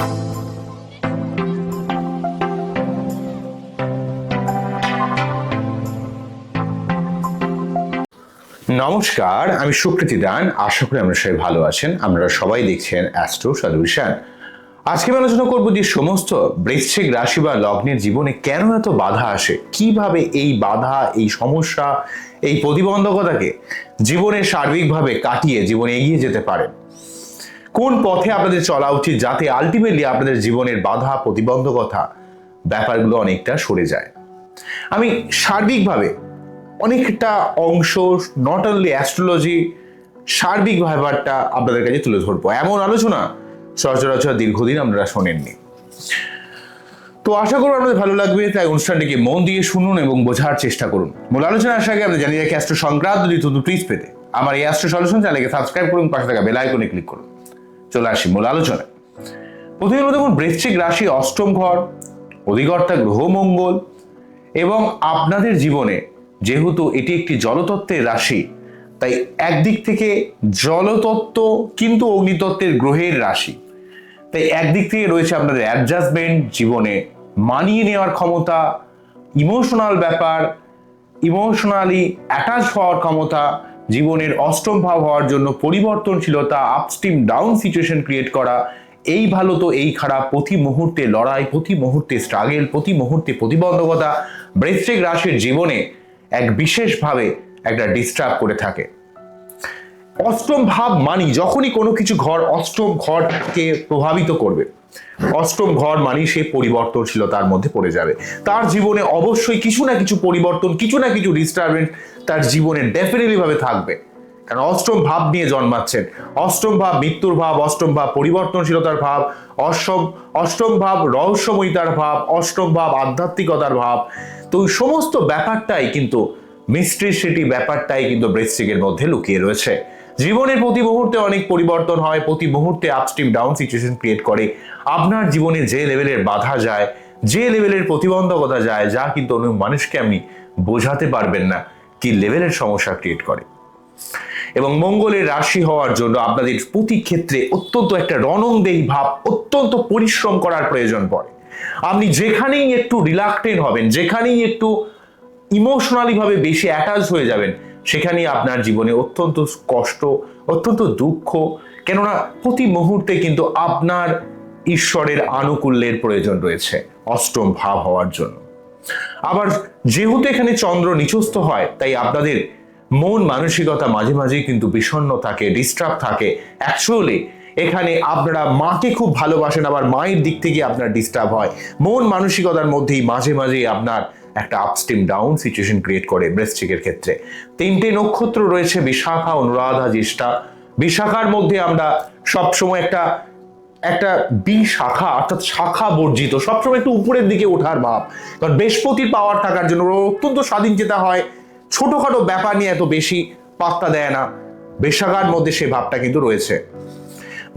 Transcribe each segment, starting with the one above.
নমস্কার, আমি সুকৃতি দান। আশা করি আপনারা সবাই ভালো আছেন। আপনারা সবাই দেখছেন অ্যাস্ট্রো সলিউশন। আজকে আমি আলোচনা করব যে সমস্ত বৃশ্চিক রাশি বা লগ্নের জীবনে কেন এত বাধা আসে, কিভাবে এই বাধা, এই সমস্যা, এই প্রতিবন্ধকতাকে জীবনে সার্বিকভাবে কাটিয়ে জীবনে এগিয়ে যেতে পারেন। কোন পথে আপনাদের চলা উচিত যাতে আলটিমেটলি আপনাদের জীবনের বাধা, প্রতিবন্ধকতা ব্যাপারগুলো অনেকটা সরে যায়। আমি সার্বিকভাবে অনেকটা অংশ, নট অনলি অ্যাস্ট্রোলজি, সার্বিক ব্যাপারটা আপনাদের কাছে তুলে ধরবো। এমন আলোচনা সচরাচর দীর্ঘদিন আপনারা শোনেননি। তো আশা করব আপনাদের ভালো লাগবে, তাই অনুষ্ঠানটিকে মন দিয়ে শুনুন এবং বোঝার চেষ্টা করুন। মূল আলোচনা আসার আগে আপনি জানিয়ে রাখি, অ্যাস্ট্রো সংক্রান্ত টিপস পেতে আমার এই অ্যাস্ট্রো সলিউশন চ্যানেলকে সাবস্ক্রাইব করুন, পাশে থাকা বেল আইকনে ক্লিক করুন। চলে আসি মূল আলোচনায়। প্রথমে দেখুন, বৃশ্চিক রাশি অষ্টম ঘর, অধিকর্তা গ্রহ মঙ্গল, এবং আপনাদের জীবনে যেহেতু এটি একটি জলতত্ত্বের রাশি, তাই একদিক থেকে জলতত্ত্ব কিন্তু অগ্নিতত্ত্বের গ্রহের রাশি, তাই একদিক থেকে রয়েছে আপনাদের অ্যাডজাস্টমেন্ট, জীবনে মানিয়ে নেওয়ার ক্ষমতা, ইমোশনাল ব্যাপার, ইমোশনালি অ্যাটাচ হওয়ার ক্ষমতা, জীবনের অষ্টম ভাব হওয়ার জন্য পরিবর্তনশীলতা, আপস্ট্রিম ডাউন সিচুয়েশন ক্রিয়েট করা, এই ভালো তো এই খারাপ, প্রতি মুহূর্তে লড়াই, প্রতি মুহূর্তে স্ট্রাগল, প্রতি মুহূর্তে প্রতিবন্ধকতা বৃশ্চিক রাশির জীবনে এক বিশেষভাবে একটা ডিস্টার্ব করে থাকে। অষ্টম ভাব মানি যখনই কোনো কিছু ঘর অষ্টম ঘরকে প্রভাবিত করবে, অষ্টম ঘর মানি সে পরিবর্তনশীলতার মধ্যে পড়ে যাবে। তার জীবনে অবশ্যই কিছু না কিছু পরিবর্তন, কিছু না কিছু ডিস্টারবেন্স তার জীবনে ডেফিনেটলি ভাবে থাকবে, কারণ অষ্টম ভাব নিয়ে জন্মাচ্ছেন। অষ্টম ভাব মৃত্যুর ভাব, অষ্টম ভাব পরিবর্তনশীলতার ভাব, অষ্টম ভাব রহস্যময়িতার ভাব, অষ্টম ভাব আধ্যাত্মিকতার ভাব। তো সমস্ত ব্যাপারটাই কিন্তু মিস্ট্রিসিটি ব্যাপারটাই কিন্তু বৃশ্চিকের মধ্যে লুকিয়ে রয়েছে। জীবনের প্রতি মুহূর্তে অনেক পরিবর্তন হয়, প্রতি মুহূর্তে আপস্ট্রিম ডাউন সিচুয়েশন ক্রিয়েট করে। আপনার জীবনে যে লেভেলের বাধা যায়, যে লেভেলের প্রতিবন্ধকতা যায়, যা কিন্তু অন্য মানুষকে আপনি বোঝাতে পারবেন না কি লেভেলের সমস্যা ক্রিয়েট করে। এবং মঙ্গলের রাশি হওয়ার জন্য আপনাদের প্রতি ক্ষেত্রে অত্যন্ত একটা রণংদেহী ভাব, অত্যন্ত পরিশ্রম করার প্রয়োজন পড়ে। আপনি যেখানেই একটু রিলাক্টেন্ট হবেন, যেখানেই একটু ইমোশনালি ভাবে বেশি অ্যাটাচ হয়ে যাবেন, সেখানেই আপনার জীবনে অত্যন্ত কষ্ট, অত্যন্ত দুঃখ, কেননা প্রতি মুহূর্তে কিন্তু আপনার ঈশ্বরের আনুকূল্যের প্রয়োজন রয়েছে অষ্টম ভাব হওয়ার জন্য। আবার যেহেতু এখানে চন্দ্র নিচস্থ হয়, তাই আপনাদের মন মানসিকতা মাঝে মাঝেই কিন্তু বিষণ্ণ থাকে, ডিস্টার্ব থাকে। অ্যাকচুয়ালি এখানে আপনারা মাকে খুব ভালোবাসেন, আবার মায়ের দিক থেকে আপনার ডিস্টার্ব হয়। মন মানসিকতার মধ্যেই মাঝে মাঝেই আপনার একটা আপস্ট্রিম ডাউন সিচুয়েশন ক্রিয়েট করে বৃশ্চিকের ক্ষেত্রে। তিনটে নক্ষত্র রয়েছে, বিশাখা, অনুরাধা, জ্যেষ্ঠা। বিশাখার মধ্যে আমরা সবসময় একটা বিশাখা অর্থাৎ শাখা বর্জিত, সবসময় একটু উপরের দিকে ওঠার ভাব, কারণ বৃহস্পতির পাওয়ার থাকার জন্য অত্যন্ত স্বাধীন চেতা হয়, ছোটখাটো ব্যাপার নিয়ে এত বেশি পাত্তা দেয় না। বিশাখার মধ্যে সে ভাবটা কিন্তু রয়েছে।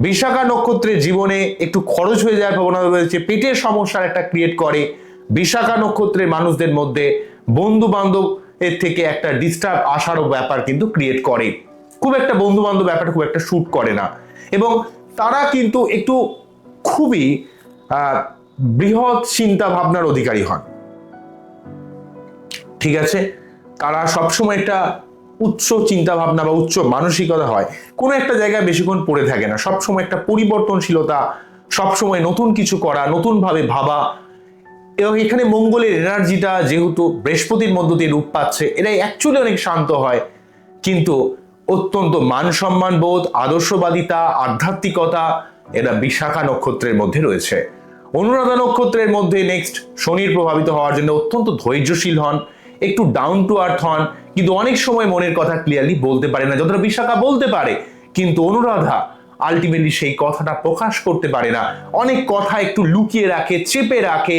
বিশাখা নক্ষত্রের জীবনে একটু খরচ হয়ে যাওয়ার প্রবণতা রয়েছে, পেটের সমস্যার একটা ক্রিয়েট করে। বিশাখা নক্ষত্রের মানুষদের মধ্যে বন্ধু বান্ধব এর থেকে একটা ডিস্টার্ব আসারও ব্যাপার কিন্তু ক্রিয়েট করে। খুব একটা বন্ধু বান্ধব ব্যাপারটা খুব একটা শুট করে না, এবং তারা কিন্তু একটু খুবই বৃহৎ চিন্তা ভাবনার অধিকারী হন। ঠিক আছে, তারা সবসময় একটা উচ্চ চিন্তা ভাবনা বা উচ্চ মানসিকতা হয়, কোনো একটা জায়গায় বেশিক্ষণ পড়ে থাকে না, সবসময় একটা পরিবর্তনশীলতা, সবসময় নতুন কিছু করা, নতুন ভাবে ভাবা। এবং এখানে মঙ্গলের এনার্জিটা যেহেতু বৃহস্পতির মধ্য দিয়ে রূপ পাচ্ছে, এরাই অ্যাকচুয়ালি অনেক শান্ত হয়, কিন্তু অত্যন্ত মান সম্মান বোধ, আদর্শবাদিতা, আধ্যাত্মিকতা এরা বিশাখা নক্ষত্রের মধ্যে রয়েছে। অনুরাধা নক্ষত্রের মধ্যে নেক্সট শনির প্রভাবিত হওয়ার জন্য অত্যন্ত ধৈর্যশীল হন, একটু ডাউন টু আর্থ হন, কিন্তু অনেক সময় মনের কথা ক্লিয়ারলি বলতে পারে না। যতটা বিশাখা বলতে পারে, কিন্তু অনুরাধা আলটিমেটলি সেই কথাটা প্রকাশ করতে পারে না, অনেক কথা একটু লুকিয়ে রাখে, চেপে রাখে।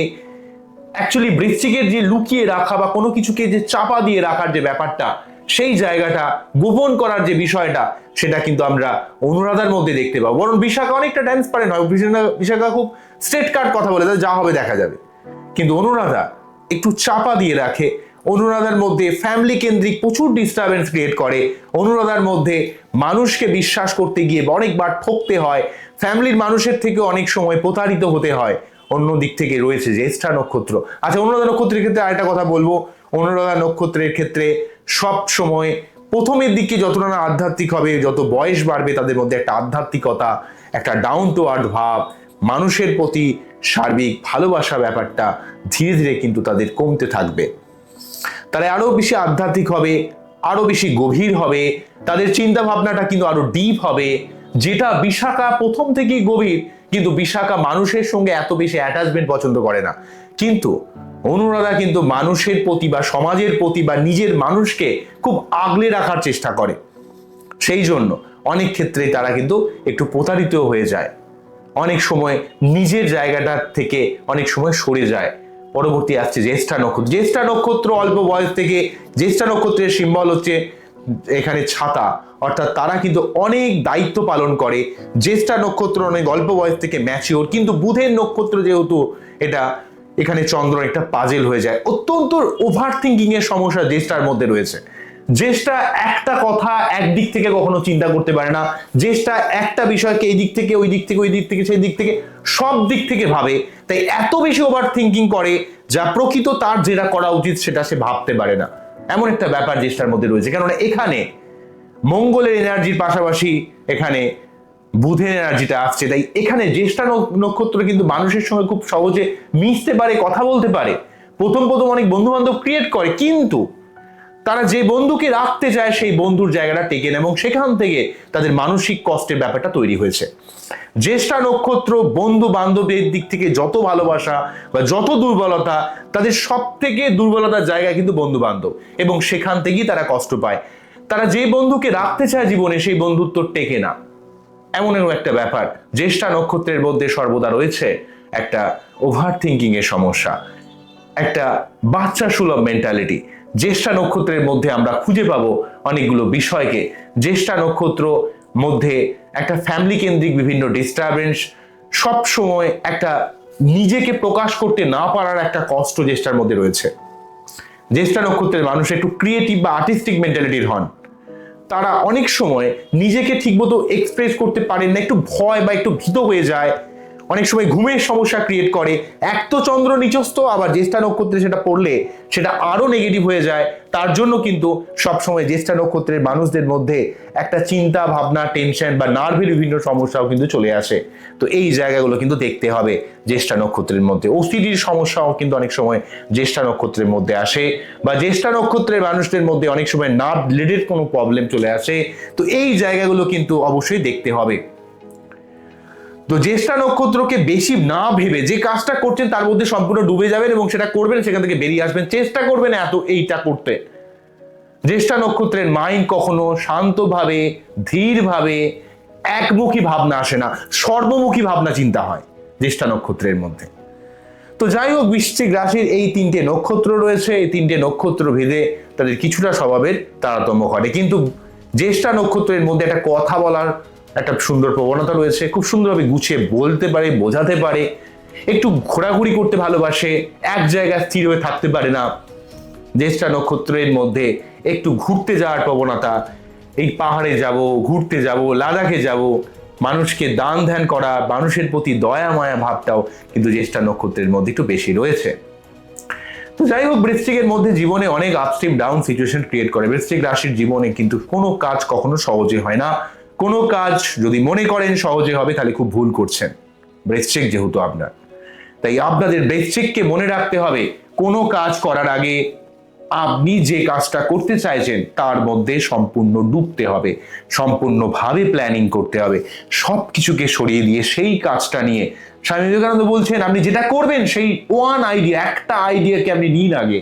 অ্যাকচুয়ালি বৃশ্চিকের যে লুকিয়ে রাখা বা কোনো কিছুকে যে চাপা দিয়ে রাখার যে ব্যাপারটা, সেই জায়গাটা গোপন করার যে বিষয়টা, সেটা কিন্তু আমরা অনুরাধার মধ্যে দেখতে পাবো। বরং বিশাখা অনেকটা ট্রান্সপারেন্ট হয়, বিশাখা খুব স্ট্রেট কাট কথা বলে, যা হবে দেখা যাবে। কিন্তু অনুরাধা একটু চাপা দিয়ে রাখে, অনুরাধার মধ্যে ফ্যামিলি কেন্দ্রিক প্রচুর ডিস্টারবেন্স ক্রিয়েট করে। অনুরাধার মধ্যে মানুষকে বিশ্বাস করতে গিয়ে অনেকবার ঠকতে হয়, ফ্যামিলির মানুষের থেকে অনেক সময় প্রতারিত হতে হয়। অন্য দিক থেকে রয়েছে জ্যেষ্ঠা নক্ষত্র। আচ্ছা, অনুরাধা নক্ষত্রের ক্ষেত্রে আরেকটা কথা বলবো, অনুরাধা নক্ষত্রের ক্ষেত্রে সব সময় প্রথমের দিকে যতটা না আধ্যাত্মিক হবে, যত বয়স বাড়বে তাদের মধ্যে একটা আধ্যাত্মিকতা, একটা ডাউন টু আর্থ ভাব, মানুষের প্রতি সার্বিক ভালোবাসা ব্যাপারটা ধীরে ধীরে কিন্তু তাদের কমতে থাকবে। তারা আরো বেশি আধ্যাত্মিক হবে, আরো বেশি গভীর হবে, তাদের চিন্তা ভাবনাটা কিন্তু আরো ডিপ হবে। যেটা বিশাখা প্রথম থেকেই গভীর, কিন্তু বিশাখা মানুষের সঙ্গে এত বেশি অ্যাটাচমেন্ট পছন্দ করে না, কিন্তু অনুরাধা কিন্তু মানুষের প্রতি বা সমাজের প্রতি বা নিজের মানুষকে খুব আগলে রাখার চেষ্টা করে। সেই জন্য অনেক ক্ষেত্রেই তারা কিন্তু একটু প্রতারিত হয়ে যায়, অনেক সময় নিজের জায়গাটা থেকে অনেক সময় সরে যায়। পরবর্তী আসছে জ্যেষ্ঠা নক্ষত্র। জ্যেষ্ঠা নক্ষত্র অল্প বয়স থেকে, জ্যেষ্ঠা নক্ষত্রের সিম্বল হচ্ছে এখানে ছাতা, অর্থাৎ তারা কিন্তু অনেক দায়িত্ব পালন করে। জ্যেষ্ঠা নক্ষত্র অনেক অল্প বয়স থেকে ম্যাচিওর, কিন্তু বুধের নক্ষত্র যেহেতু এটা, এখানে চন্দ্র একটা পাজেল হয়ে যায়। অত্যন্ত ওভার থিঙ্কিং এর সমস্যা জ্যেষ্ঠার মধ্যে রয়েছে। জ্যেষ্ঠা একটা কথা একদিক থেকে কখনো চিন্তা করতে পারে না, জ্যেষ্ঠা একটা বিষয়কে এই দিক থেকে ওই দিক থেকে ওই দিক থেকে সেই দিক থেকে সব দিক থেকে ভাবে, তাই এত বেশি ওভার থিঙ্কিং করে যা প্রকৃত তার যেটা করা উচিত সেটা সে ভাবতে পারে না। এমন একটা ব্যাপার জ্যেষ্ঠার মধ্যে রয়েছে, কেননা এখানে মঙ্গলের এনার্জির পাশাপাশি এখানে বুধের এনার্জিটা আসছে, তাই এখানে জ্যেষ্ঠা নক্ষত্র কিন্তু মানুষের সঙ্গে খুব সহজে মিশতে পারে, কথা বলতে পারে, প্রথম প্রথম অনেক বন্ধু বান্ধব ক্রিয়েট করে, কিন্তু তারা যে বন্ধুকে রাখতে চায় সেই বন্ধুর জায়গাটা টেকে নেয় এবং সেখান থেকে তাদের মানসিক কষ্টের ব্যাপারটা তৈরি হয়েছে। জ্যেষ্ঠা নক্ষত্র বন্ধু বান্ধবের দিক থেকে যত ভালোবাসা বা যত দুর্বলতা, তাদের সব থেকে দুর্বলতার জায়গা কিন্তু বন্ধু বান্ধব, এবং সেখান থেকেই তারা কষ্ট পায়। তারা যে বন্ধুকে রাখতে চায় জীবনে সেই বন্ধুত্ব টেকে না, এমনও একটা ব্যাপার জ্যেষ্ঠা নক্ষত্রের মধ্যে সর্বদা রয়েছে। একটা ওভার থিঙ্কিং এর সমস্যা, একটা বাচ্চা সুলভ মেন্টালিটি জ্যেষ্ঠা নক্ষত্রের মধ্যে আমরা খুঁজে পাবো অনেকগুলো বিষয়কে। জ্যেষ্ঠা নক্ষত্র মধ্যে একটা ফ্যামিলি কেন্দ্রিক বিভিন্ন ডিস্টারবেন্স, সব সময় একটা নিজেকে প্রকাশ করতে না পারার একটা কষ্ট জ্যেষ্ঠার মধ্যে রয়েছে। জ্যেষ্ঠা নক্ষত্রের মানুষ একটু ক্রিয়েটিভ বা আর্টিস্টিক মেন্টালিটির হন, তারা অনেক সময় নিজেকে ঠিকমতো এক্সপ্রেস করতে পারেন না, একটু ভয় বা একটু ভীত হয়ে যায়, অনেক সময় ঘুমের সমস্যা ক্রিয়েট করে। এক তো চন্দ্র নিচস্থ, আবার জ্যেষ্ঠা নক্ষত্রে সেটা পড়লে সেটা আরো নেগেটিভ হয়ে যায়। তার জন্য কিন্তু সবসময় জ্যেষ্ঠা নক্ষত্রের মানুষদের মধ্যে একটা চিন্তা ভাবনা, টেনশন বা নার্ভের বিভিন্ন সমস্যাও কিন্তু চলে আসে। তো এই জায়গাগুলো কিন্তু দেখতে হবে জ্যেষ্ঠা নক্ষত্রের মধ্যে। ওসিডির সমস্যাও কিন্তু অনেক সময় জ্যেষ্ঠা নক্ষত্রের মধ্যে আসে, বা জ্যেষ্ঠা নক্ষত্রের মানুষদের মধ্যে অনেক সময় নার্ভ রিলেটেড কোনো প্রবলেম চলে আসে। তো এই জায়গাগুলো কিন্তু অবশ্যই দেখতে হবে। তো জ্যেষ্ঠা নক্ষত্রকে বেশি না ভেবে যে কাজটা করছেন তার মধ্যে সম্পূর্ণ ডুবে যাবেন এবং সেটা করবেন, সেখান থেকে বেরিয়ে আসবেন, চেষ্টা করবেন এত এইটা করতে। জ্যেষ্ঠা নক্ষত্রের মাইন্ড কখনো শান্তভাবে, ধীরভাবে, একমুখী ভাবনা আসে না, সর্বমুখী ভাবনা চিন্তা হয় জ্যেষ্ঠা নক্ষত্রের মধ্যে। তো যাই হোক, বৃশ্চিক রাশির এই তিনটে নক্ষত্র রয়েছে, এই তিনটে নক্ষত্র ভেদে তাদের কিছুটা স্বভাবের তারতম্য ঘটে, কিন্তু জ্যেষ্ঠা নক্ষত্রের মধ্যে একটা কথা বলার একটা সুন্দর প্রবণতা রয়েছে, খুব সুন্দরভাবে গুছিয়ে বলতে পারে, বোঝাতে পারে, একটু ঘোরাঘুরি করতে ভালোবাসে, এক জায়গায় স্থির হয়ে থাকতে পারে না। জ্যেষ্ঠা নক্ষত্রের মধ্যে একটু ঘুরতে যাওয়ার প্রবণতা, এই পাহাড়ে যাব, ঘুরতে যাব, লাদাখে যাব, মানুষকে দান ধ্যান করা, মানুষের প্রতি দয়া মায়া ভাবটাও কিন্তু জ্যেষ্ঠা নক্ষত্রের মধ্যে একটু বেশি রয়েছে। তো যাই হোক, বৃশ্চিকের মধ্যে জীবনে অনেক আপস্ট্রিম ডাউন সিচুয়েশন ক্রিয়েট করে। বৃশ্চিক রাশির জীবনে কিন্তু কোনো কাজ কখনো সহজে হয় না। কোনো কাজ যদি মনে করেন সহজে হবে তাহলে খুব ভুল করছেন, বৃশ্চিক যেহেতু আপনার। তাই আপনাদের বৃশ্চিককে মনে রাখতে হবে, কোনো কাজ করার আগে আপনি যে কাজটা করতে চাইছেন তার মধ্যে সম্পূর্ণ ডুবতে হবে, সম্পূর্ণভাবে প্ল্যানিং করতে হবে, সব কিছুকে সরিয়ে দিয়ে সেই কাজটা নিয়ে। স্বামী বিবেকানন্দ বলছেন, আপনি যেটা করবেন সেই ওয়ান আইডিয়া, একটা আইডিয়াকে আপনি নিন আগে,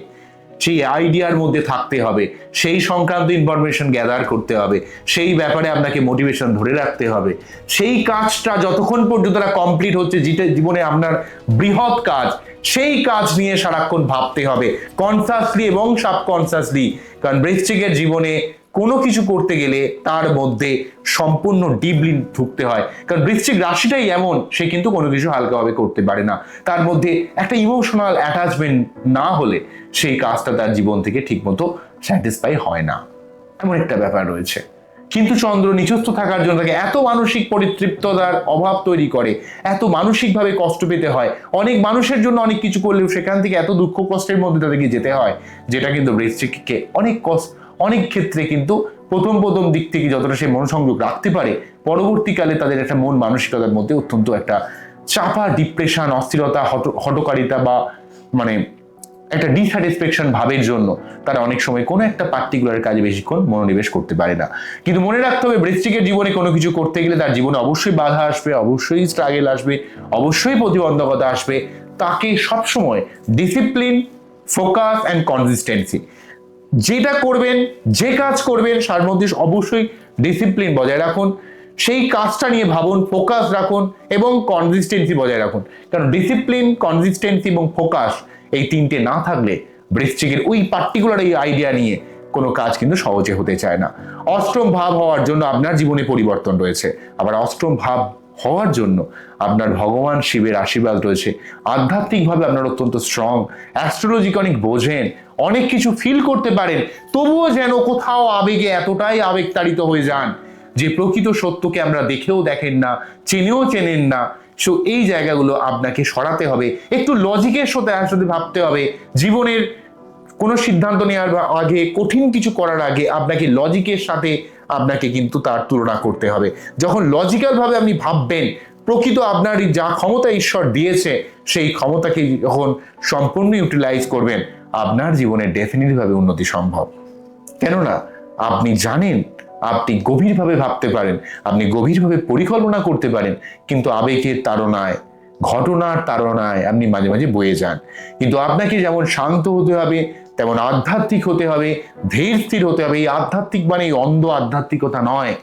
সেই আইডিয়ার মধ্যে থাকতে হবে, সেই সংক্রান্ত ইনফরমেশন গ্যাদার করতে হবে, সেই ব্যাপারে আপনাকে মোটিভেশন ধরে রাখতে হবে। সেই কাজটা যতক্ষণ পর্যন্ত কমপ্লিট হচ্ছে, যেটা জীবনে আপনার বৃহৎ কাজ, সেই কাজ নিয়ে সারাক্ষণ ভাবতে হবে, কনসাসলি এবং সাবকনসাসলি কারণ বৃশ্চিকের জীবনে কোনো কিছু করতে গেলে তার মধ্যে সম্পূর্ণ ডিপলি ঢুকতে হয়, কারণ বৃশ্চিক রাশিটাই এমন, সে কিন্তু কোনো কিছু হালকাভাবে করতে পারে না। তার মধ্যে একটা ইমোশনাল অ্যাটাচমেন্ট না হলে সেই কাজটা তার জীবন থেকে ঠিকমতো স্যাটিসফাই হয় না, এমন একটা ব্যাপার রয়েছে। কিন্তু চন্দ্র নিচস্থ থাকার জন্য তাকে এত মানসিক পরিতৃপ্ততার অভাব তৈরি করে, এত মানসিকভাবে কষ্ট পেতে হয়, অনেক মানুষের জন্য অনেক কিছু করলেও সেখান থেকে এত দুঃখ কষ্টের মধ্যে তাদেরকে যেতে হয়, যেটা কিন্তু বৃশ্চিককে অনেক ক্ষেত্রে কিন্তু প্রথম দিক থেকে যতটা সে মনোসংযোগ রাখতে পারে, পরবর্তীকালে তাদের একটা মন মানসিকতার মধ্যে অত্যন্ত একটা চাপা, ডিপ্রেশন, অস্থিরতা, হটকারিতা বা মানে একটা ডিস্যাটিসফ্যাকশন ভাবের জন্য তারা অনেক সময় কোনো একটা পার্টিকুলার কাজে বেশিক্ষণ মনোনিবেশ করতে পারে না। কিন্তু মনে রাখতে হবে, বৃশ্চিকের জীবনে কোনো কিছু করতে গেলে তার জীবনে অবশ্যই বাধা আসবে, অবশ্যই স্ট্রাগল আসবে, অবশ্যই প্রতিবন্ধকতা আসবে। তাকে সবসময় ডিসিপ্লিন, ফোকাস অ্যান্ড কনসিস্টেন্সি, যেটা করবেন, যে কাজ করবেন তার মধ্যে অবশ্যই ডিসিপ্লিন বজায় রাখুন, সেই কাজটা নিয়ে ভাবুন, ফোকাস রাখুন এবং কনসিস্টেন্সি বজায় রাখুন। কারণ ডিসিপ্লিন, কনসিস্টেন্সি এবং ফোকাস এই তিনটে না থাকলে বৃশ্চিকের ওই পার্টিকুলার এই আইডিয়া নিয়ে কোনো কাজ কিন্তু সহজে হতে চায় না। অষ্টম ভাব হওয়ার জন্য আপনার জীবনে পরিবর্তন রয়েছে, আবার অষ্টম ভাব হওয়ার জন্য আপনার ভগবান শিবের আশীর্বাদ রয়েছে। আধ্যাত্মিকভাবে আপনার অত্যন্ত স্ট্রং, অ্যাস্ট্রোলজিকে অনেক বোঝেন, অনেক কিছু ফিল করতে পারেন, তবুও যেন কোথাও আবেগে এতটাই আবেগতাড়িত হয়ে যান যে প্রকৃত সত্যকে আমরা দেখেও দেখেন না, চেনেও চেনেন না। সো এই জায়গাগুলো আপনাকে সরাতে হবে, একটু লজিকের সাথে ভাবতে হবে। জীবনের কোনো সিদ্ধান্ত নেওয়ার আগে, কঠিন কিছু করার আগে আপনাকে লজিকের সাথে আপনাকে কিন্তু তার তুলনা করতে হবে। যখন লজিক্যাল ভাবে আপনি ভাববেন, প্রকৃত আপনার যা ক্ষমতা ঈশ্বর দিয়েছে সেই ক্ষমতাকে যখন সম্পূর্ণ ইউটিলাইজ করবেন, আপনার জীবনে ডেফিনেটলি ভাবে উন্নতি সম্ভব। কেননা আপনি জানেন, আপনি গভীরভাবে ভাবতে পারেন, আপনি গভীরভাবে পরিকল্পনা করতে পারেন, কিন্তু আবেগের তাড়নায়, ঘটনার তাড়নায় আপনি মাঝে মাঝে বয়ে যান। কিন্তু আপনাকে যেমন শান্ত হতে হবে, তেমন আধ্যাত্মিক হতে হবে, ধীর স্থির হতে হবে। এই আধ্যাত্মিক মানে এই অন্ধ আধ্যাত্মিকতা নয়।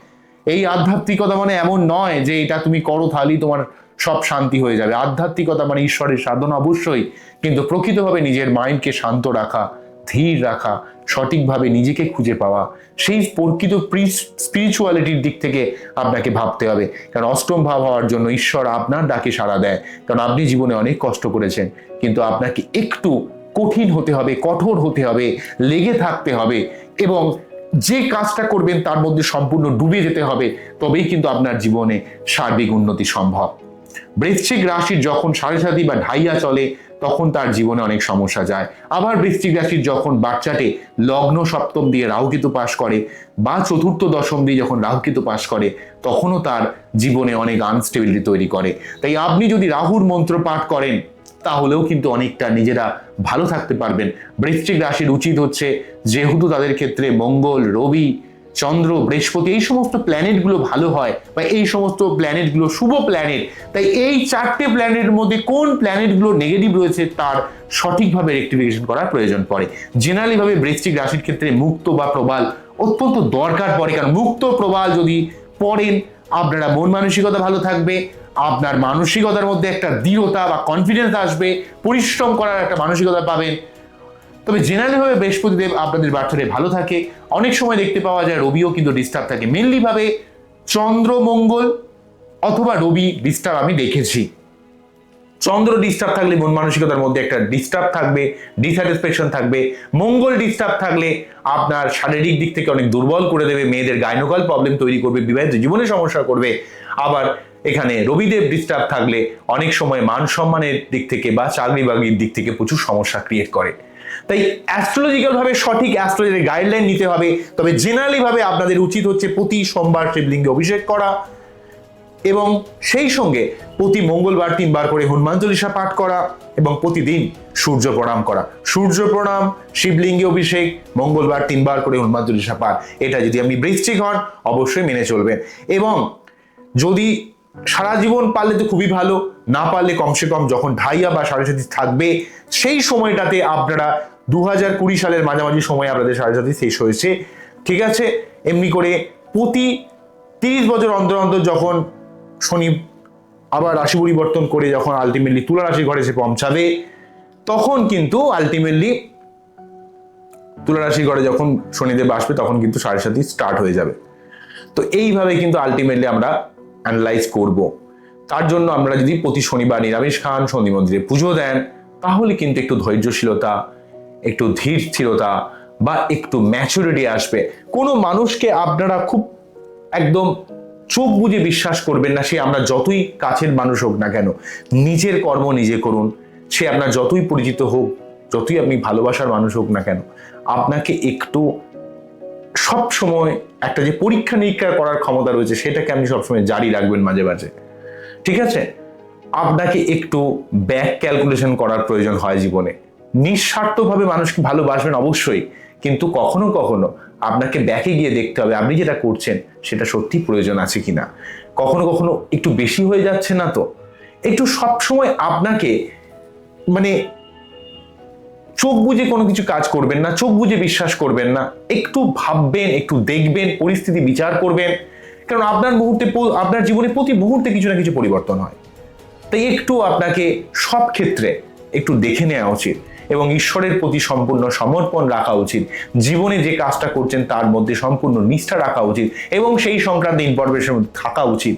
এই আধ্যাত্মিকতা মানে এমন নয় যে এটা তুমি করো তাহলেই তোমার সব শান্তি হয়ে যাবে। আধ্যাত্মিকতা মানে ঈশ্বরের সাধনা অবশ্যই, কিন্তু প্রকৃতভাবে নিজের মাইন্ডকে শান্ত রাখা, ধীর রাখা, সঠিকভাবে নিজেকে খুঁজে পাওয়া, সেই প্রকৃত স্পিরিচুয়ালিটির দিক থেকে আপনাকে ভাবতে হবে। কারণ অষ্টম ভাব হওয়ার জন্য ঈশ্বর আপনার ডাকে সাড়া দেয়, কারণ আপনি জীবনে অনেক কষ্ট করেছেন, কিন্তু আপনাকে একটু কঠিন হতে হবে, কঠোর হতে হবে, লেগে থাকতে হবে এবং যে কাজটা করবেন তার মধ্যে সম্পূর্ণ ডুবে যেতে হবে, তবেই কিন্তু আপনার জীবনে সার্বিক উন্নতি সম্ভব। বৃশ্চিক রাশির যখন সাড়ে সাতি বা ঢাইয়া চলে তখন তার জীবনে অনেক সমস্যা যায়। আবার বৃশ্চিক রাশির যখন বাচ্চাটে লগ্ন সপ্তম দিয়ে রাহুকেতু পাশ করে বা চতুর্থ দশম দিয়ে যখন রাহুকেতু পাশ করে, তখনও তার জীবনে অনেক আনস্টেবিলিটি তৈরি করে। তাই আপনি যদি রাহুর মন্ত্র পাঠ করেন তাহলেও কিন্তু অনেকটা নিজেরা ভালো থাকতে পারবেন। বৃশ্চিক রাশির উচিত হচ্ছে, যেহেতু তাদের ক্ষেত্রে মঙ্গল, রবি, চন্দ্র, বৃহস্পতি এই সমস্ত প্ল্যানেটগুলো ভালো হয় বা এই সমস্ত প্ল্যানেটগুলো শুভ প্ল্যানেট, তাই এই চারটে প্ল্যানেটের মধ্যে কোন প্ল্যানেটগুলো নেগেটিভ রয়েছে তার সঠিকভাবে রেকটিফিকেশন করার প্রয়োজন পড়ে। জেনারেলি ভাবে বৃশ্চিক রাশির ক্ষেত্রে মুক্ত বা প্রবাল অত্যন্ত দরকার পড়ে, কারণ মুক্ত প্রবাল যদি পড়েন আপনারা মন মানসিকতা ভালো থাকবে, আপনার মানসিকতার মধ্যে একটা দৃঢ়তা বা কনফিডেন্স আসবে, পরিশ্রম করার একটা মানসিকতা পাবেন। তবে জেনারেলি ভাবে বৃহস্পতিদেব আপনাদের বার্থডে ভালো থাকে। অনেক সময় দেখতে পাওয়া যায় রবিও কিন্তু ডিস্টার্ব থাকে, মেনলি ভাবে চন্দ্র, মঙ্গল অথবা রবি ডিস্টার্ব আমি দেখেছি। চন্দ্র ডিস্টার্ব থাকলে মন মানসিকতার মধ্যে একটা ডিস্টার্ব থাকবে, ডিস্যাটিসফ্যাকশন থাকবে। মঙ্গল ডিস্টার্ব থাকলে আপনার শারীরিক দিক থেকে অনেক দুর্বল করে দেবে, মেয়েদের গাইনোকল প্রবলেম তৈরি করবে, বিবাহিত জীবনে সমস্যা করবে। আবার এখানে রবিদেব ডিস্টার্ব থাকলে অনেক সময় মান সম্মানের দিক থেকে বা চাকরি বাকরির দিক থেকে প্রচুর সমস্যা ক্রিয়েট করে। তাই অ্যাস্ট্রোলজিক্যাল ভাবে সঠিক অ্যাস্ট্রোলজির গাইডলাইন নিতে হবে। তবে জেনারেলি ভাবে আপনাদের উচিত হচ্ছে প্রতি সোমবার শিবলিঙ্গে অভিষেক করা এবং সেই সঙ্গে প্রতি মঙ্গলবার 3 বার করে হনুমান চল্লিশা পাঠ করা এবং প্রতিদিন সূর্য প্রণাম করা। সূর্য প্রণাম, শিবলিঙ্গে অভিষেক, মঙ্গলবার 3 বার করে হনুমান চল্লিশা পাঠ, এটা যদি আপনি বৃশ্চিক হন অবশ্যই মেনে চলবেন। এবং যদি সারা জীবন পারলে তো খুবই ভালো, না পারলে কমসে কম যখন ঢাইয়া বা সাড়ে সাতি থাকবে সেই সময়টাতে আপনারা 2020 সালের মাঝামাঝি সময় আপনাদের সাড়ে সাতি শেষ হয়েছে, ঠিক আছে, এমনি করে প্রতি 30 বছর অন্তর অন্তর যখন শনি আবার রাশি পরিবর্তন করে যখন আলটিমেটলি তুলা রাশির ঘরে এসে পৌঁছাবে, তখন কিন্তু আলটিমেটলি তুলা রাশি ঘরে যখন শনিদেব আসবে তখন কিন্তু 7:30 স্টার্ট হয়ে যাবে। তো এইভাবে কিন্তু আলটিমেটলি আমরা অ্যানালাইজ করব। তার জন্য আমরা যদি প্রতি শনিবার নিরামিষ খান, শনি মন্দিরে পুজো দেন, তাহলে কিন্তু একটু ধৈর্যশীলতা, একটু ধীর স্থিরতা বা একটু ম্যাচুরিটি আসবে। কোনো মানুষকে আপনারা খুব একদম চোখ বুজে বিশ্বাস করবেন না, সে আমরা যতই কাছের মানুষ হোক না কেন। নিজের কর্ম নিজে করুন, সে আপনার যতই পরিচিত হোক, যতই আপনি ভালোবাসার মানুষ হোক না কেন, আপনাকে একটু সব সময় একটা যে পরীক্ষা নিরীক্ষা করার ক্ষমতা রয়েছে সেটাকে আপনি সবসময় জারি রাখবেন মাঝে মাঝে, ঠিক আছে? আপনাকে একটু ব্যাক ক্যালকুলেশন করার প্রয়োজন হয় জীবনে। নিঃস্বার্থভাবে মানুষকে ভালোবাসবেন অবশ্যই, কিন্তু কখনো কখনো আপনাকে ব্যাকে গিয়ে দেখতে হবে আপনি যেটা করছেন সেটা সত্যি প্রয়োজন আছে কিনা। কখনো কখনো একটু বেশি হয়ে যাচ্ছে না তো? একটু সবসময় আপনাকে মানে চোখ বুজে কোনো কিছু কাজ করবেন না, চোখ বুজে বিশ্বাস করবেন না, একটু ভাববেন, একটু দেখবেন, পরিস্থিতি বিচার করবেন। কারণ আপনার জীবনে প্রতি মুহূর্তে কিছু না কিছু পরিবর্তন হয়। তাই একটু আপনাকে সব ক্ষেত্রে একটু দেখে নেওয়া উচিত এবং ঈশ্বরের প্রতি সম্পূর্ণ সমর্পণ রাখা উচিত। জীবনে যে কাজটা করছেন তার মধ্যে সম্পূর্ণ নিষ্ঠা রাখা উচিত এবং সেই সংক্রান্ত ইনফরমেশন থাকা উচিত।